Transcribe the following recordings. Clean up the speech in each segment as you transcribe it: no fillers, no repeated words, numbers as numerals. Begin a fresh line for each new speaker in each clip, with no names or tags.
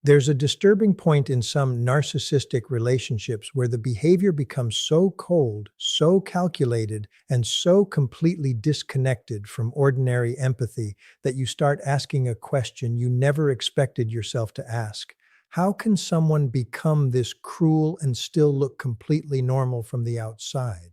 There's a disturbing point in some narcissistic relationships where the behavior becomes so cold, so calculated, and so completely disconnected from ordinary empathy that you start asking a question you never expected yourself to ask. How can someone become this cruel and still look completely normal from the outside?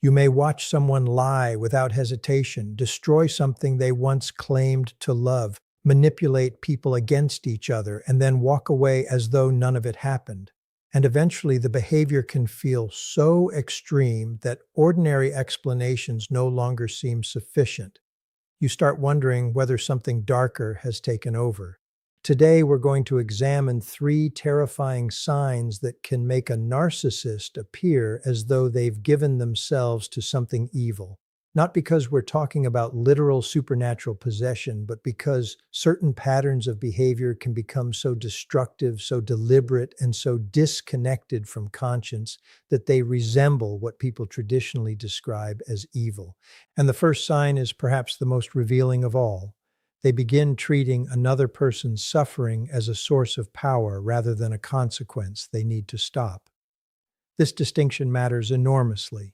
You may watch someone lie without hesitation, destroy something they once claimed to love, manipulate people against each other, and then walk away as though none of it happened. And eventually, the behavior can feel so extreme that ordinary explanations no longer seem sufficient. You start wondering whether something darker has taken over. Today, we're going to examine 3 terrifying signs that can make a narcissist appear as though they've given themselves to something evil. Not because we're talking about literal supernatural possession, but because certain patterns of behavior can become so destructive, so deliberate, and so disconnected from conscience that they resemble what people traditionally describe as evil. And the first sign is perhaps the most revealing of all. They begin treating another person's suffering as a source of power rather than a consequence they need to stop. This distinction matters enormously.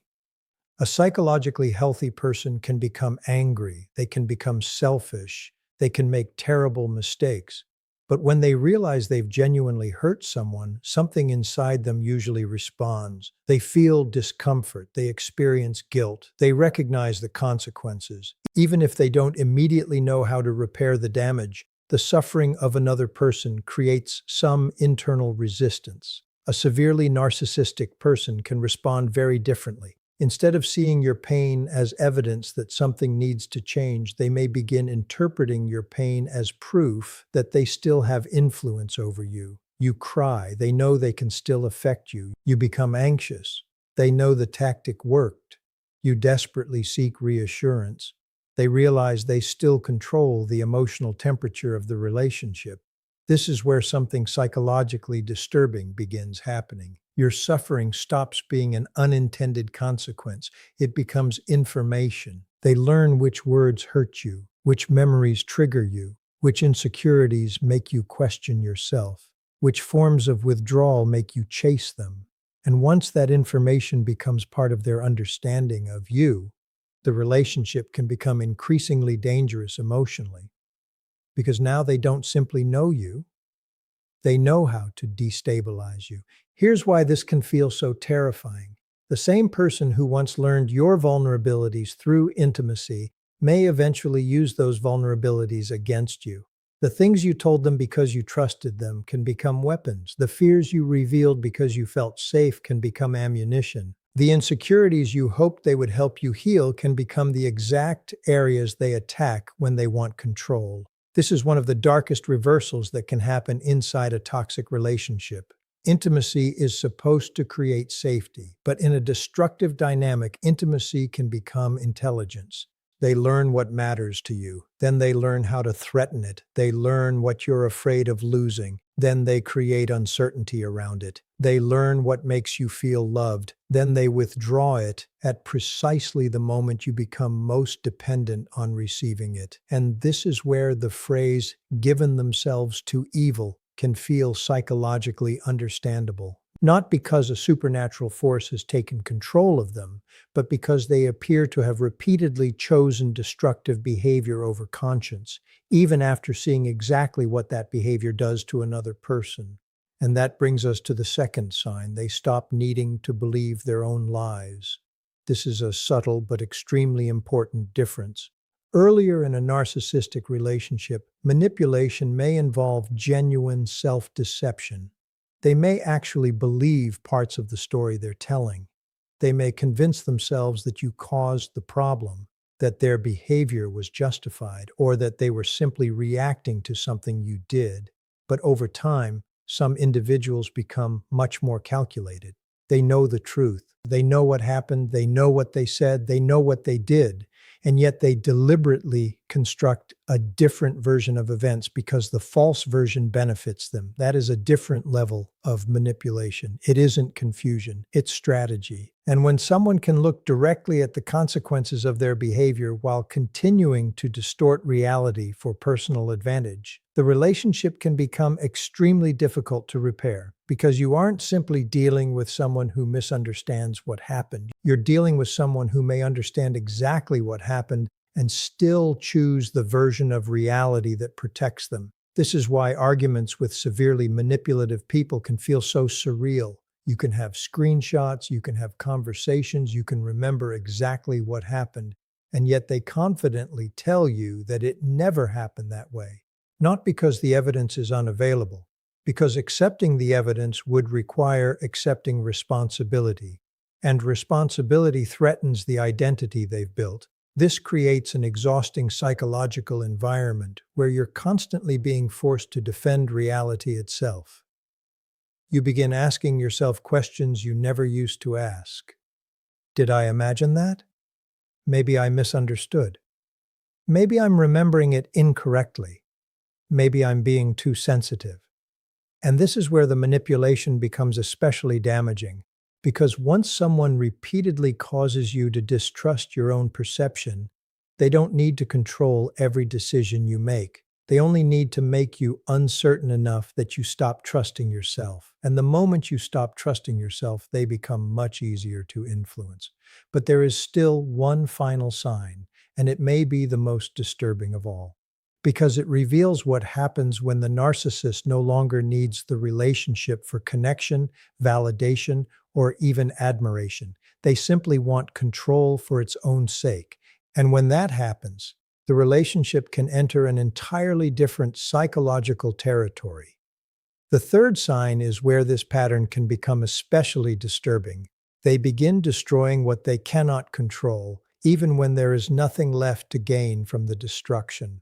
A psychologically healthy person can become angry, they can become selfish, they can make terrible mistakes. But when they realize they've genuinely hurt someone, something inside them usually responds. They feel discomfort, they experience guilt, they recognize the consequences. Even if they don't immediately know how to repair the damage, the suffering of another person creates some internal resistance. A severely narcissistic person can respond very differently. Instead of seeing your pain as evidence that something needs to change, they may begin interpreting your pain as proof that they still have influence over you. You cry, they know they can still affect you. You become anxious, they know the tactic worked. You desperately seek reassurance. They realize they still control the emotional temperature of the relationship. This is where something psychologically disturbing begins happening. Your suffering stops being an unintended consequence. It becomes information. They learn which words hurt you, which memories trigger you, which insecurities make you question yourself, which forms of withdrawal make you chase them. And once that information becomes part of their understanding of you, the relationship can become increasingly dangerous emotionally. Because now they don't simply know you, they know how to destabilize you. Here's why this can feel so terrifying. The same person who once learned your vulnerabilities through intimacy may eventually use those vulnerabilities against you. The things you told them because you trusted them can become weapons. The fears you revealed because you felt safe can become ammunition. The insecurities you hoped they would help you heal can become the exact areas they attack when they want control. This is one of the darkest reversals that can happen inside a toxic relationship. Intimacy is supposed to create safety, but in a destructive dynamic, intimacy can become intelligence. They learn what matters to you. Then they learn how to threaten it. They learn what you're afraid of losing. Then they create uncertainty around it. They learn what makes you feel loved. Then they withdraw it at precisely the moment you become most dependent on receiving it. And this is where the phrase, given themselves to evil, can feel psychologically understandable. Not because a supernatural force has taken control of them, but because they appear to have repeatedly chosen destructive behavior over conscience, even after seeing exactly what that behavior does to another person. And that brings us to the second sign. They stop needing to believe their own lies. This is a subtle but extremely important difference. Earlier in a narcissistic relationship, manipulation may involve genuine self-deception. They may actually believe parts of the story they're telling. They may convince themselves that you caused the problem, that their behavior was justified, or that they were simply reacting to something you did. But over time, some individuals become much more calculated. They know the truth. They know what happened. They know what they said. They know what they did. And yet they deliberately construct a different version of events because the false version benefits them. That is a different level of manipulation. It isn't confusion, it's strategy. And when someone can look directly at the consequences of their behavior while continuing to distort reality for personal advantage, the relationship can become extremely difficult to repair because you aren't simply dealing with someone who misunderstands what happened. You're dealing with someone who may understand exactly what happened and still choose the version of reality that protects them. This is why arguments with severely manipulative people can feel so surreal. You can have screenshots, you can have conversations, you can remember exactly what happened, and yet they confidently tell you that it never happened that way. Not because the evidence is unavailable, because accepting the evidence would require accepting responsibility, and responsibility threatens the identity they've built. This creates an exhausting psychological environment where you're constantly being forced to defend reality itself. You begin asking yourself questions you never used to ask. Did I imagine that? Maybe I misunderstood. Maybe I'm remembering it incorrectly. Maybe I'm being too sensitive. And this is where the manipulation becomes especially damaging, because once someone repeatedly causes you to distrust your own perception, they don't need to control every decision you make. They only need to make you uncertain enough that you stop trusting yourself. And the moment you stop trusting yourself, they become much easier to influence. But there is still one final sign, and it may be the most disturbing of all, because it reveals what happens when the narcissist no longer needs the relationship for connection, validation, or even admiration. They simply want control for its own sake. And when that happens, the relationship can enter an entirely different psychological territory. The third sign is where this pattern can become especially disturbing. They begin destroying what they cannot control, even when there is nothing left to gain from the destruction.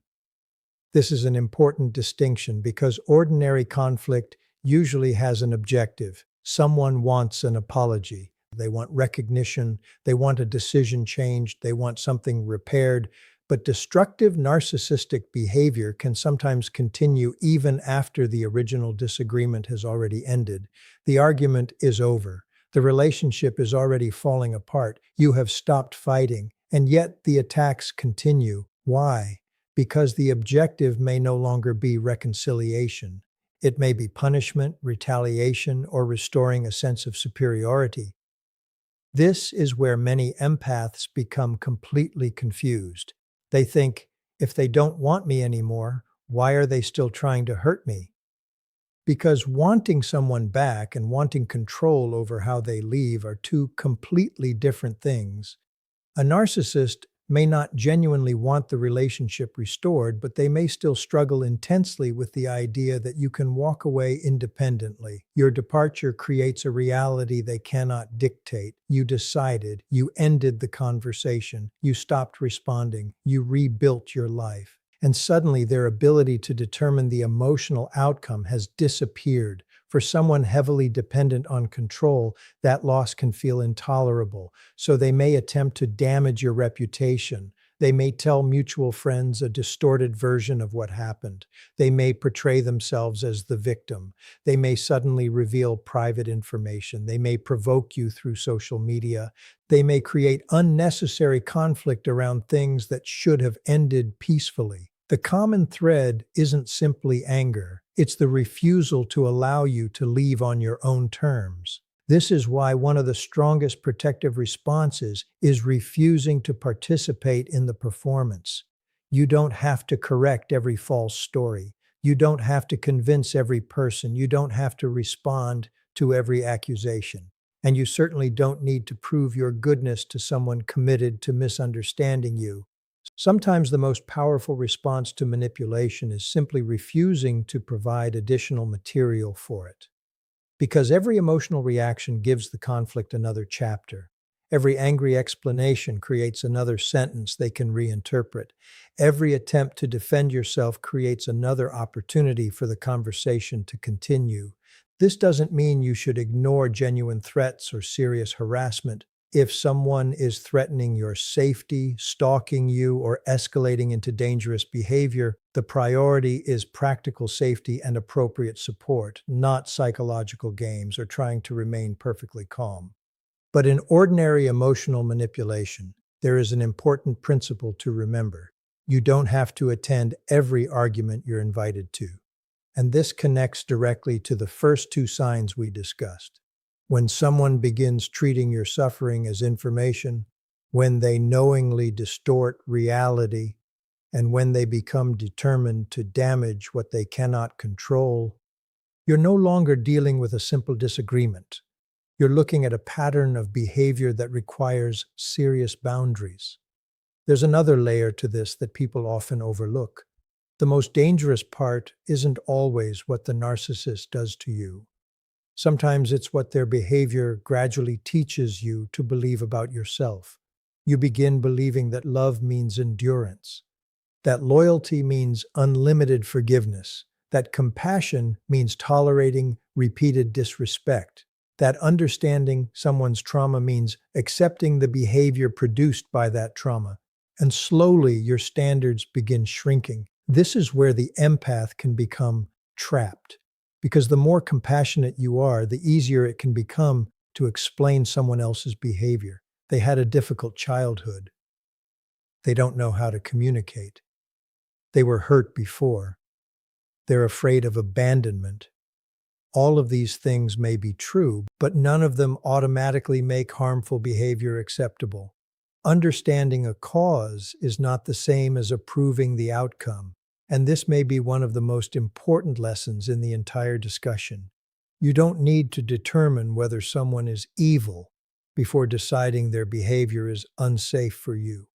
This is an important distinction because ordinary conflict usually has an objective. Someone wants an apology. They want recognition. They want a decision changed. They want something repaired. But destructive narcissistic behavior can sometimes continue even after the original disagreement has already ended. The argument is over. The relationship is already falling apart. You have stopped fighting, and yet the attacks continue. Why? Because the objective may no longer be reconciliation. It may be punishment, retaliation, or restoring a sense of superiority. This is where many empaths become completely confused. They think, if they don't want me anymore, why are they still trying to hurt me? Because wanting someone back and wanting control over how they leave are two completely different things. A narcissist may not genuinely want the relationship restored, but they may still struggle intensely with the idea that you can walk away independently. Your departure creates a reality they cannot dictate. You decided, you ended the conversation, you stopped responding, you rebuilt your life. And suddenly their ability to determine the emotional outcome has disappeared. For someone heavily dependent on control, that loss can feel intolerable, so they may attempt to damage your reputation. They may tell mutual friends a distorted version of what happened. They may portray themselves as the victim. They may suddenly reveal private information. They may provoke you through social media. They may create unnecessary conflict around things that should have ended peacefully. The common thread isn't simply anger. It's the refusal to allow you to leave on your own terms. This is why one of the strongest protective responses is refusing to participate in the performance. You don't have to correct every false story. You don't have to convince every person. You don't have to respond to every accusation. And you certainly don't need to prove your goodness to someone committed to misunderstanding you. Sometimes the most powerful response to manipulation is simply refusing to provide additional material for it. Because every emotional reaction gives the conflict another chapter. Every angry explanation creates another sentence they can reinterpret. Every attempt to defend yourself creates another opportunity for the conversation to continue. This doesn't mean you should ignore genuine threats or serious harassment. If someone is threatening your safety, stalking you, or escalating into dangerous behavior, the priority is practical safety and appropriate support, not psychological games or trying to remain perfectly calm. But in ordinary emotional manipulation, there is an important principle to remember. You don't have to attend every argument you're invited to. And this connects directly to the first two signs we discussed. When someone begins treating your suffering as information, when they knowingly distort reality, and when they become determined to damage what they cannot control, you're no longer dealing with a simple disagreement. You're looking at a pattern of behavior that requires serious boundaries. There's another layer to this that people often overlook. The most dangerous part isn't always what the narcissist does to you. Sometimes it's what their behavior gradually teaches you to believe about yourself. You begin believing that love means endurance, that loyalty means unlimited forgiveness, that compassion means tolerating repeated disrespect, that understanding someone's trauma means accepting the behavior produced by that trauma. And slowly your standards begin shrinking. This is where the empath can become trapped, because the more compassionate you are, the easier it can become to explain someone else's behavior. They had a difficult childhood. They don't know how to communicate. They were hurt before. They're afraid of abandonment. All of these things may be true, but none of them automatically make harmful behavior acceptable. Understanding a cause is not the same as approving the outcome, and this may be one of the most important lessons in the entire discussion. You don't need to determine whether someone is evil before deciding their behavior is unsafe for you.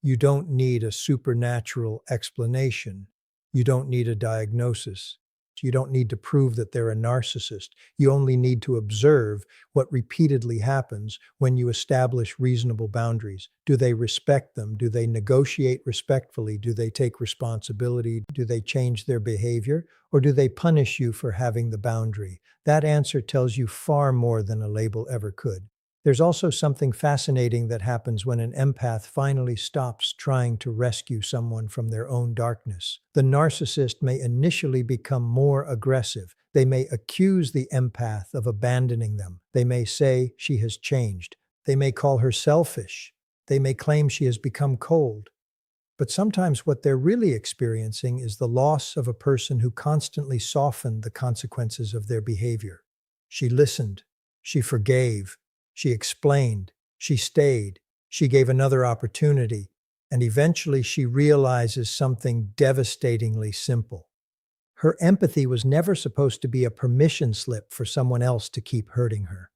You don't need a supernatural explanation. You don't need a diagnosis. You don't need to prove that they're a narcissist. You only need to observe what repeatedly happens when you establish reasonable boundaries. Do they respect them? Do they negotiate respectfully? Do they take responsibility? Do they change their behavior? Or do they punish you for having the boundary? That answer tells you far more than a label ever could. There's also something fascinating that happens when an empath finally stops trying to rescue someone from their own darkness. The narcissist may initially become more aggressive. They may accuse the empath of abandoning them. They may say she has changed. They may call her selfish. They may claim she has become cold. But sometimes what they're really experiencing is the loss of a person who constantly softened the consequences of their behavior. She listened. She forgave. She explained, she stayed, she gave another opportunity, and eventually she realizes something devastatingly simple. Her empathy was never supposed to be a permission slip for someone else to keep hurting her.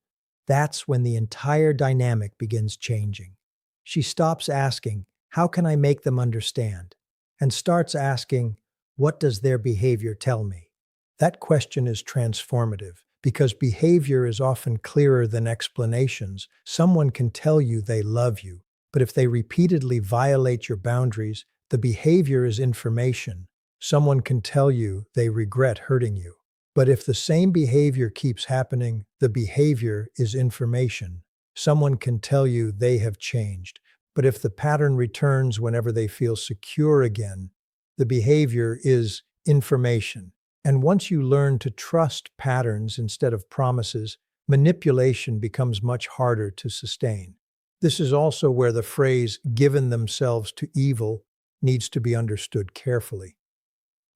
That's when the entire dynamic begins changing. She stops asking, "How can I make them understand?" and starts asking, "What does their behavior tell me?" That question is transformative. Because behavior is often clearer than explanations. Someone can tell you they love you, but if they repeatedly violate your boundaries, the behavior is information. Someone can tell you they regret hurting you, but if the same behavior keeps happening, the behavior is information. Someone can tell you they have changed, but if the pattern returns whenever they feel secure again, the behavior is information. And once you learn to trust patterns instead of promises, manipulation becomes much harder to sustain. This is also where the phrase "given themselves to evil" needs to be understood carefully.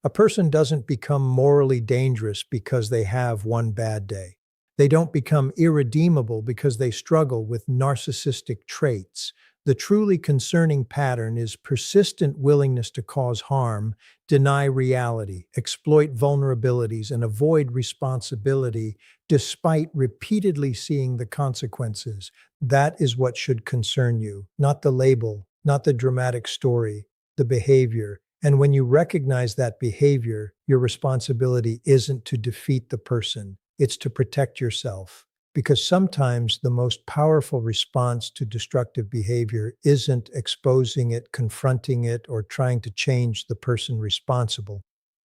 A person doesn't become morally dangerous because they have one bad day. They don't become irredeemable because they struggle with narcissistic traits. The truly concerning pattern is persistent willingness to cause harm, deny reality, exploit vulnerabilities, and avoid responsibility despite repeatedly seeing the consequences. That is what should concern you, not the label, not the dramatic story, the behavior. And when you recognize that behavior, your responsibility isn't to defeat the person, it's to protect yourself. Because sometimes the most powerful response to destructive behavior isn't exposing it, confronting it, or trying to change the person responsible.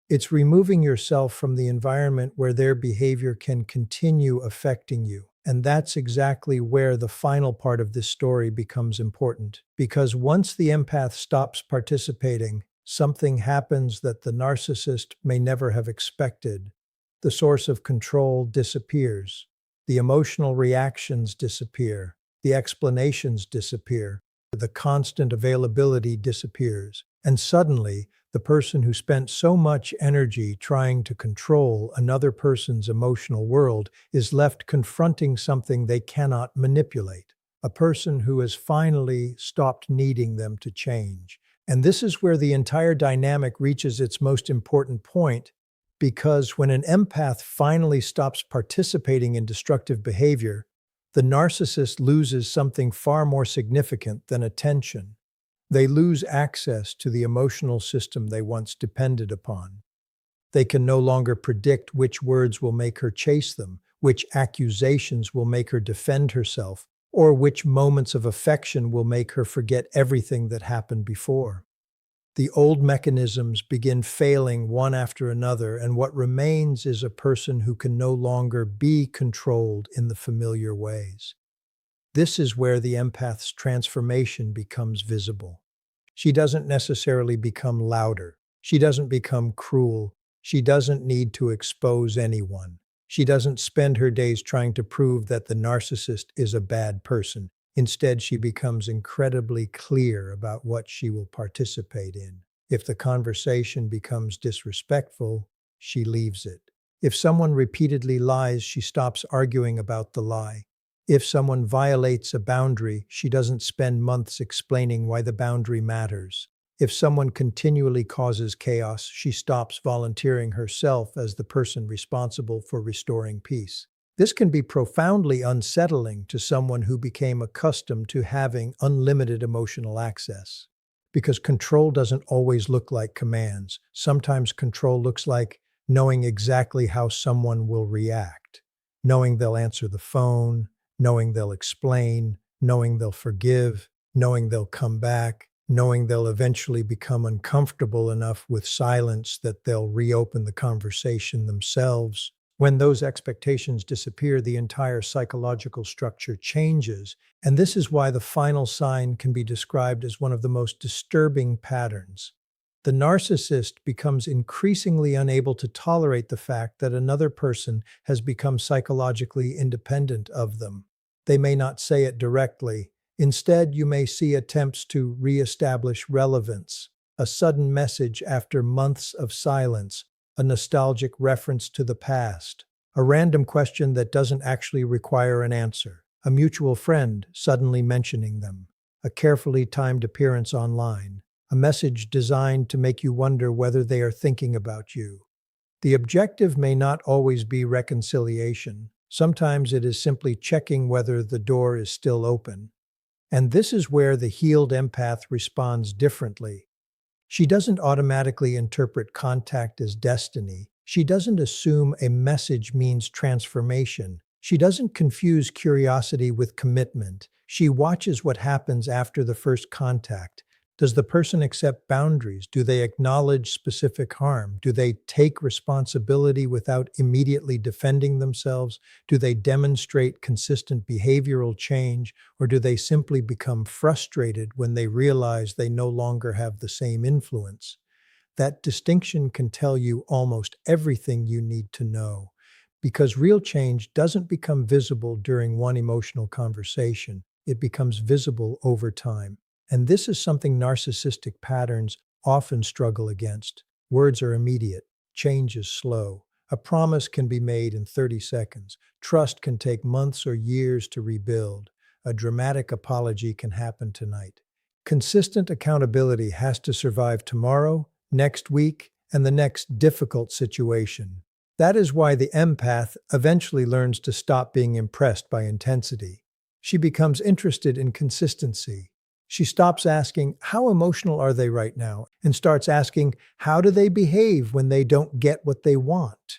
It's removing yourself from the environment where their behavior can continue affecting you. And that's exactly where the final part of this story becomes important. Because once the empath stops participating, something happens that the narcissist may never have expected. The source of control disappears. The emotional reactions disappear. The explanations disappear. The constant availability disappears. And suddenly, the person who spent so much energy trying to control another person's emotional world is left confronting something they cannot manipulate. A person who has finally stopped needing them to change. And this is where the entire dynamic reaches its most important point, because when an empath finally stops participating in destructive behavior, the narcissist loses something far more significant than attention. They lose access to the emotional system they once depended upon. They can no longer predict which words will make her chase them, which accusations will make her defend herself, or which moments of affection will make her forget everything that happened before. The old mechanisms begin failing one after another, and what remains is a person who can no longer be controlled in the familiar ways. This is where the empath's transformation becomes visible. She doesn't necessarily become louder. She doesn't become cruel. She doesn't need to expose anyone. She doesn't spend her days trying to prove that the narcissist is a bad person. Instead, she becomes incredibly clear about what she will participate in. If the conversation becomes disrespectful, she leaves it. If someone repeatedly lies, she stops arguing about the lie. If someone violates a boundary, she doesn't spend months explaining why the boundary matters. If someone continually causes chaos, she stops volunteering herself as the person responsible for restoring peace. This can be profoundly unsettling to someone who became accustomed to having unlimited emotional access. Because control doesn't always look like commands. Sometimes control looks like knowing exactly how someone will react, knowing they'll answer the phone, knowing they'll explain, knowing they'll forgive, knowing they'll come back, knowing they'll eventually become uncomfortable enough with silence that they'll reopen the conversation themselves. When those expectations disappear, the entire psychological structure changes, and this is why the final sign can be described as one of the most disturbing patterns. The narcissist becomes increasingly unable to tolerate the fact that another person has become psychologically independent of them. They may not say it directly. Instead, you may see attempts to reestablish relevance, a sudden message after months of silence, a nostalgic reference to the past, a random question that doesn't actually require an answer, a mutual friend suddenly mentioning them, a carefully timed appearance online, a message designed to make you wonder whether they are thinking about you. The objective may not always be reconciliation. Sometimes it is simply checking whether the door is still open. And this is where the healed empath responds differently. She doesn't automatically interpret contact as destiny. She doesn't assume a message means transformation. She doesn't confuse curiosity with commitment. She watches what happens after the first contact. Does the person accept boundaries? Do they acknowledge specific harm? Do they take responsibility without immediately defending themselves? Do they demonstrate consistent behavioral change? Or do they simply become frustrated when they realize they no longer have the same influence? That distinction can tell you almost everything you need to know, because real change doesn't become visible during one emotional conversation. It becomes visible over time. And this is something narcissistic patterns often struggle against. Words are immediate. Change is slow. A promise can be made in 30 seconds. Trust can take months or years to rebuild. A dramatic apology can happen tonight. Consistent accountability has to survive tomorrow, next week, and the next difficult situation. That is why the empath eventually learns to stop being impressed by intensity. She becomes interested in consistency. She stops asking, how emotional are they right now? And starts asking, how do they behave when they don't get what they want?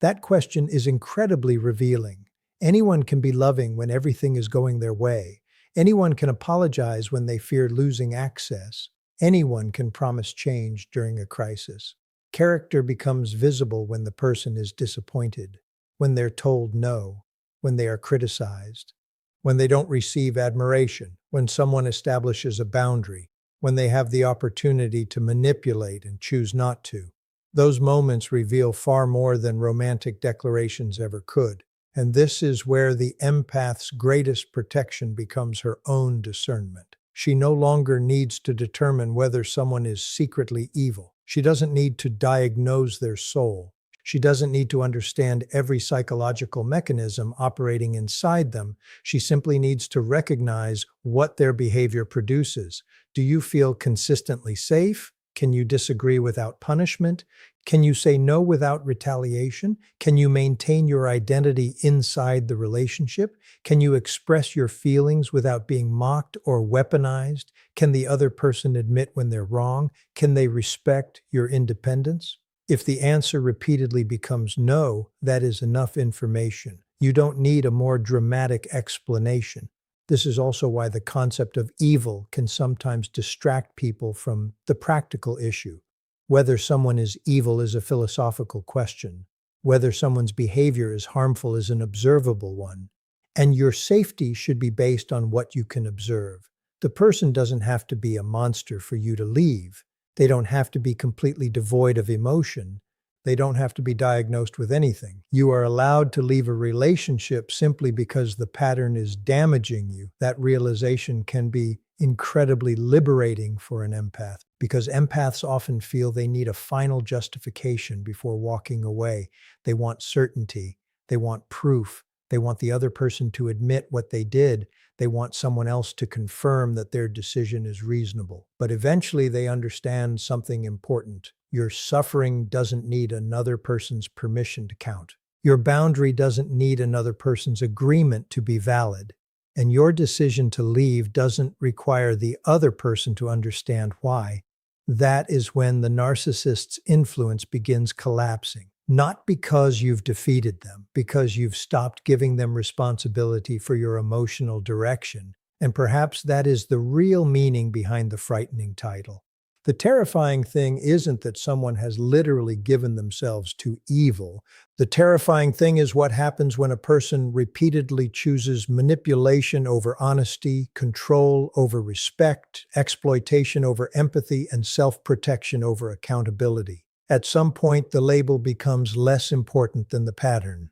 That question is incredibly revealing. Anyone can be loving when everything is going their way. Anyone can apologize when they fear losing access. Anyone can promise change during a crisis. Character becomes visible when the person is disappointed, when they're told no, when they are criticized, when they don't receive admiration, when someone establishes a boundary, when they have the opportunity to manipulate and choose not to. Those moments reveal far more than romantic declarations ever could. And this is where the empath's greatest protection becomes her own discernment. She no longer needs to determine whether someone is secretly evil. She doesn't need to diagnose their soul. She doesn't need to understand every psychological mechanism operating inside them. She simply needs to recognize what their behavior produces. Do you feel consistently safe? Can you disagree without punishment? Can you say no without retaliation? Can you maintain your identity inside the relationship? Can you express your feelings without being mocked or weaponized? Can the other person admit when they're wrong? Can they respect your independence? If the answer repeatedly becomes no, that is enough information. You don't need a more dramatic explanation. This is also why the concept of evil can sometimes distract people from the practical issue. Whether someone is evil is a philosophical question. Whether someone's behavior is harmful is an observable one. And your safety should be based on what you can observe. The person doesn't have to be a monster for you to leave. They don't have to be completely devoid of emotion. They don't have to be diagnosed with anything. You are allowed to leave a relationship simply because the pattern is damaging you. That realization can be incredibly liberating for an empath, because empaths often feel they need a final justification before walking away. They want certainty. They want proof. They want the other person to admit what they did. They want someone else to confirm that their decision is reasonable. But eventually they understand something important. Your suffering doesn't need another person's permission to count. Your boundary doesn't need another person's agreement to be valid. And your decision to leave doesn't require the other person to understand why. That is when the narcissist's influence begins collapsing. Not because you've defeated them, because you've stopped giving them responsibility for your emotional direction. And perhaps that is the real meaning behind the frightening title. The terrifying thing isn't that someone has literally given themselves to evil. The terrifying thing is what happens when a person repeatedly chooses manipulation over honesty, control over respect, exploitation over empathy, and self-protection over accountability. At some point, the label becomes less important than the pattern,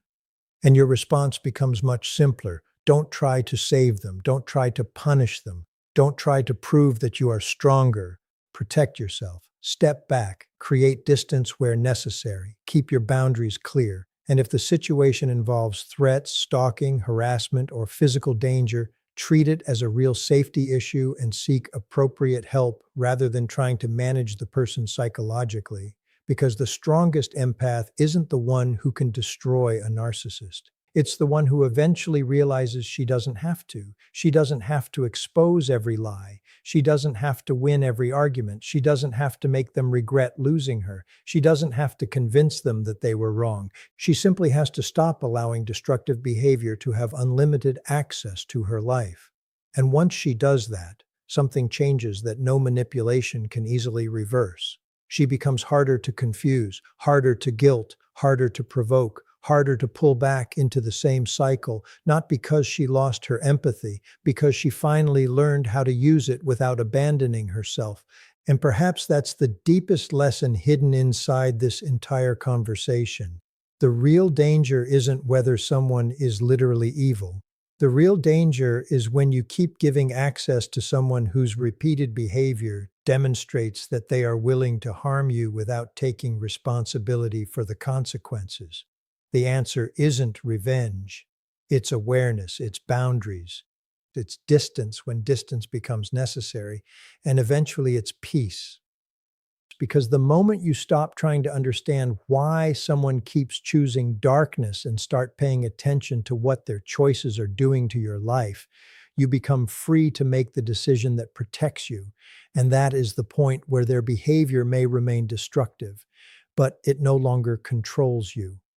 and your response becomes much simpler. Don't try to save them. Don't try to punish them. Don't try to prove that you are stronger. Protect yourself. Step back. Create distance where necessary. Keep your boundaries clear. And if the situation involves threats, stalking, harassment, or physical danger, treat it as a real safety issue and seek appropriate help rather than trying to manage the person psychologically. Because the strongest empath isn't the one who can destroy a narcissist. It's the one who eventually realizes she doesn't have to. She doesn't have to expose every lie. She doesn't have to win every argument. She doesn't have to make them regret losing her. She doesn't have to convince them that they were wrong. She simply has to stop allowing destructive behavior to have unlimited access to her life. And once she does that, something changes that no manipulation can easily reverse. She becomes harder to confuse, harder to guilt, harder to provoke, harder to pull back into the same cycle, not because she lost her empathy, because she finally learned how to use it without abandoning herself. And perhaps that's the deepest lesson hidden inside this entire conversation. The real danger isn't whether someone is literally evil. The real danger is when you keep giving access to someone whose repeated behavior demonstrates that they are willing to harm you without taking responsibility for the consequences. The answer isn't revenge. It's awareness, it's boundaries, it's distance when distance becomes necessary, and eventually it's peace. Because the moment you stop trying to understand why someone keeps choosing darkness and start paying attention to what their choices are doing to your life, you become free to make the decision that protects you. And that is the point where their behavior may remain destructive, but it no longer controls you.